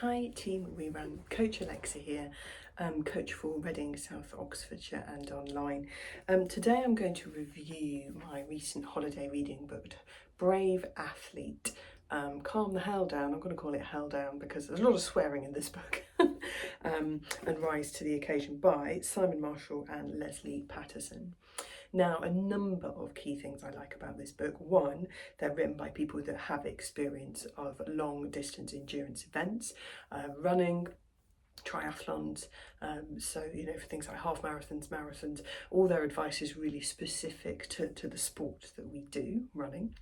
Hi team, we run Coach Alexa here, coach for Reading, South Oxfordshire and online. Today I'm going to review my recent holiday reading book, Brave Athlete, Calm the Hell Down. I'm going to call it Hell Down because there's a lot of swearing in this book, and Rise to the Occasion by Simon Marshall and Leslie Patterson. Now, a number of key things I like about this book. One, they're written by people that have experience of long distance endurance events, running, triathlons, so for things like half marathons, marathons, all their advice is really specific to the sport that we do, running.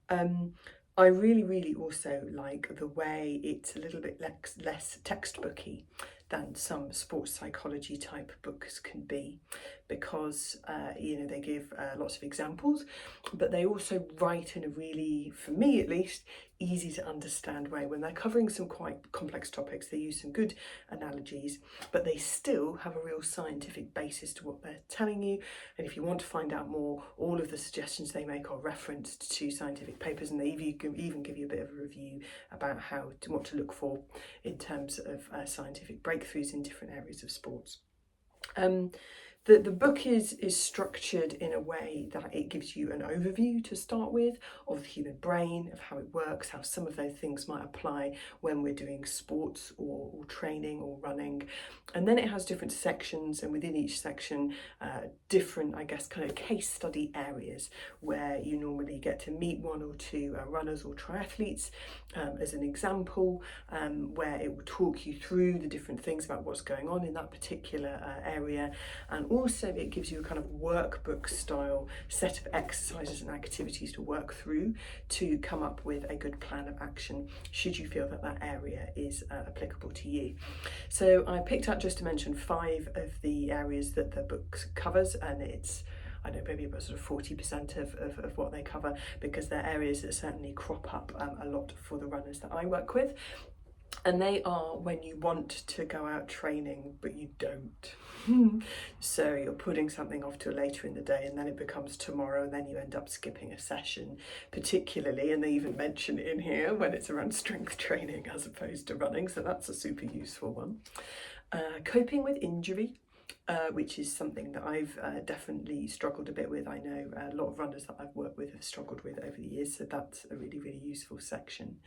I really also like the way it's a little bit less textbooky than some sports psychology type books can be, because they give lots of examples, but they also write in a really, for me at least, easy to understand way. When they're covering some quite complex topics, they use some good analogies, but they still have a real scientific basis to what they're telling you. And if you want to find out more, all of the suggestions they make are referenced to scientific papers, and they even give you a bit of a review about what to look for in terms of scientific breakthroughs in different areas of sports. The book is structured in a way that it gives you an overview to start with of the human brain, of how it works, how some of those things might apply when we're doing sports or training or running. And then it has different sections, and within each section, different, kind of case study areas where you normally get to meet one or two runners or triathletes as an example, where it will talk you through the different things about what's going on in that particular area. And also it gives you a kind of workbook style set of exercises and activities to work through to come up with a good plan of action should you feel that area is applicable to you. So I picked out, just to mention, 5 of the areas that the book covers, and it's, I don't know, maybe about sort of 40% of what they cover, because they're areas that certainly crop up a lot for the runners that I work with. And they are when you want to go out training but you don't. So you're putting something off to later in the day, and then it becomes tomorrow, and then you end up skipping a session, particularly, and they even mention it in here, when it's around strength training as opposed to running, so that's a super useful one. Coping with injury, which is something that I've definitely struggled a bit with. I know a lot of runners that I've worked with have struggled with over the years, so that's a really useful section.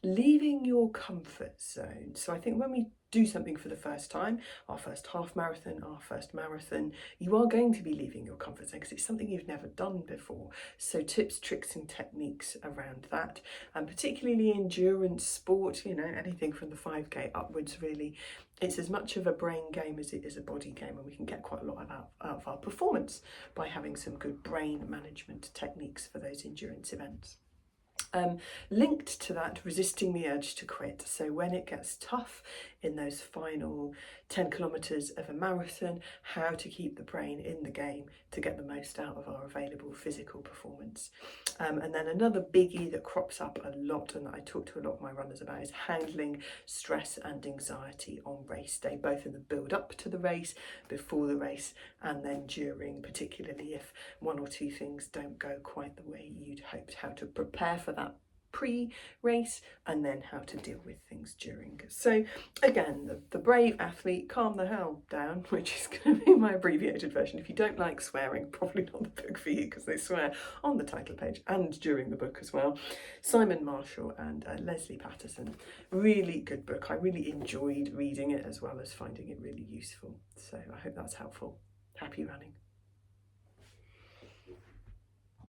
Leaving your comfort zone. So I think when we do something for the first time, our first half marathon, our first marathon, you are going to be leaving your comfort zone because it's something you've never done before. So tips, tricks and techniques around that, and particularly endurance sport, anything from the 5K upwards, really. It's as much of a brain game as it is a body game, and we can get quite a lot out of our performance by having some good brain management techniques for those endurance events. Linked to that, resisting the urge to quit. So when it gets tough in those final 10 kilometres of a marathon, how to keep the brain in the game to get the most out of our available physical performance. And then another biggie that crops up a lot, and that I talk to a lot of my runners about, is handling stress and anxiety on race day, both in the build up to the race, before the race, and then during, particularly if one or two things don't go quite the way you'd hoped. How to prepare for that pre-race, and then how to deal with things during. So again, the Brave Athlete, Calm the Hell Down, which is going to be my abbreviated version. If you don't like swearing, probably not the book for you, because they swear on the title page and during the book as well. Simon Marshall and Leslie Patterson. Really good book. I really enjoyed reading it as well as finding it really useful. So I hope that's helpful. Happy running.